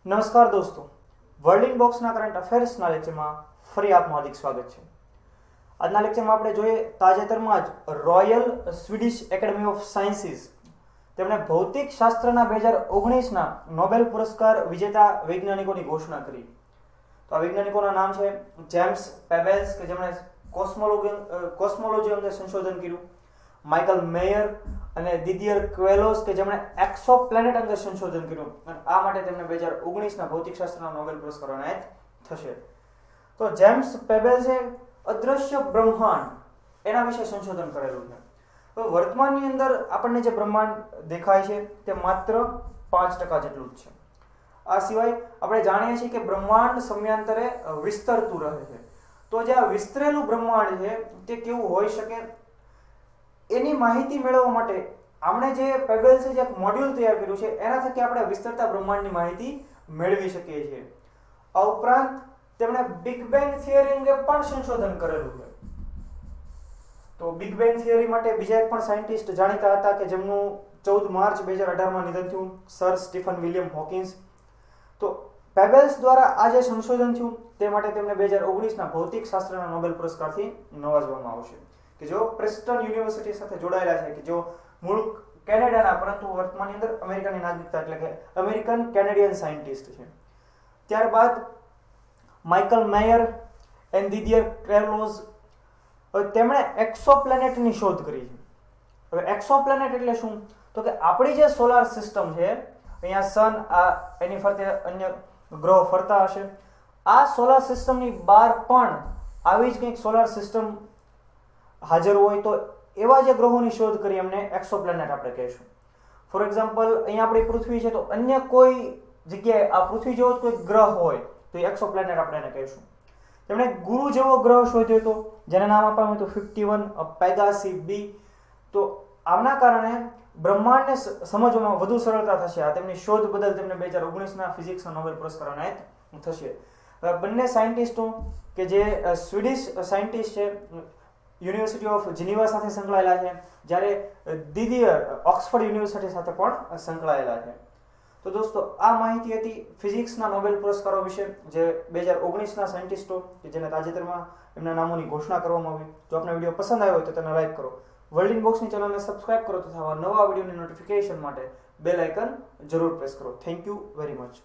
નમસ્કાર દોસ્તો, world ઇનબોક્સના current અફેર્સના લેક્ચરમાં ફરી આપનું હાર્દિક સ્વાગત છે. આજના લેક્ચરમાં આપણે જોઈએ તાજેતરમાં જ royal Swedish academy of sciences તેમણે ભૌતિક શાસ્ત્રના 2019ના નોબેલ પુરસ્કાર વિજેતા વૈજ્ઞાનિકોની ઘોષણા કરી. તો આ વૈજ્ઞાનિકોના નામ છે જેમ્સ પેબેલ્સ કે જેમણે કોસ્મોલોજી અંગે સંશોધન કર્યું, માઇકલ મેયર અને દિદિયર ક્વેલોસ કે જેમણે એક્સોપ્લેનેટ અંગે સંશોધન કર્યું અને આ માટે તેમને 2019ના ભૌતિકશાસ્ત્રના નોબેલ પુરસ્કાર એનાયત થશે. તો જેમ્સ પેબેલ્સે અદ્રશ્ય બ્રહ્માંડ એના વિશે સંશોધન કરેલું છે. તો વર્તમાનની અંદર આપણને જે બ્રહ્માંડ દેખાય છે તે માત્ર 5% જેટલું જ છે. આ સિવાય આપણે જાણીએ છીએ કે બ્રહ્માંડ સમયાંતરે વિસ્તરતું રહે છે. તો જે આ વિસ્તરેલું બ્રહ્માંડ છે તે કેવું હોઈ શકે એની માહિતી મેળવવા માટે આપણે જે પેબેલ્સે જે એક મોડ્યુલ તૈયાર કર્યું છે એના થકી આપણે વિસ્તરતા બ્રહ્માંડની માહિતી મેળવી શકીએ છીએ. આ ઉપરાંત તેમણે બિગ બેંગ થિયરી અંગે પણ સંશોધન કરેલું છે. તો બિગ બેંગ થિયરી માટે બીજા એક પણ સાયન્ટિસ્ટ જાણીતા હતા કે જેમનું 14 માર્ચ 2018માં નિધન થયું, સર સ્ટીફન વિલિયમ હોકિન્સ. તો પેબેલ્સ દ્વારા આ જે સંશોધન થયું તે માટે તેમને 2019ના ભૌતિક શાસ્ત્રના નોબેલ પુરસ્કારથી નવાજવામાં આવશે. કે જેઓ પ્રિન્સ્ટન યુનિવર્સિટી સાથે જોડાયેલા છે, કે જેઓ મૂળ કેનેડાના પરંતુ વર્તમાનની અંદર અમેરિકાની નાગરિકતા એટલે કે અમેરિકન કેનેડિયન સાયન્ટિસ્ટ છે. ત્યારબાદ માઇકલ મેયર એન્ડ દિદિયર ક્વેલોસ તેમણે એક્સોપ્લેનેટની શોધ કરી છે. હવે એક્સોપ્લેનેટ એટલે શું? તો કે આપણી જે સોલાર સિસ્ટમ છે, અહીંયા સન એની ફરતે અન્ય ગ્રહો ફરતા હશે. આ સોલાર સિસ્ટમની બહાર પણ આવી જ કંઈક સોલાર સિસ્ટમ હાજર હોય તો એવા જે ગ્રહોની શોધ કરી એમને એક્સોપ્લેનેટ આપણે કહીશું. ફોર એક્ઝામ્પલ અહીંયા આપણી પૃથ્વી છે તો અન્ય કોઈ જગ્યાએ આ પૃથ્વી જેવો કોઈ ગ્રહ હોય તો એ એક્સોપ્લેનેટ આપણે એને કહીશું. તેમણે ગુરુ જેવો ગ્રહ શોધ્યો હતો જેને નામ આપવામાં હતું 51 પેગાસી બી. તો આના કારણે બ્રહ્માંડને સમજવામાં વધુ સરળતા થશે. આ તેમની શોધ બદલ તેમને 2019ના ફિઝિક્સના નોબેલ પુરસ્કાર એનાયત થશે. બંને સાયન્ટિસ્ટો કે જે સ્વીડિશ સાયન્ટિસ્ટ છે યુનિવર્સિટી ઓફ જીનીવા સાથે સંકળાયેલા છે, જ્યારે દિદિયર ઓક્સફર્ડ યુનિવર્સિટી સાથે પણ સંકળાયેલા છે. તો દોસ્તો આ માહિતી હતી ફિઝિક્સના નોબેલ પુરસ્કારો વિશે જે 2019ના સાયન્ટિસ્ટો કે જેને તાજેતરમાં એમના નામોની ઘોષણા કરવામાં આવી. જો આપને વિડીયો પસંદ આવ્યો હોય તો તેને લાઈક કરો, વર્લ્ડ ઇનબોક્સની ચેનલને સબસ્ક્રાઇબ કરો તથા નવા વિડીયોની નોટિફિકેશન માટે બેલ આઇકન જરૂર પ્રેસ કરો. Thank you very much.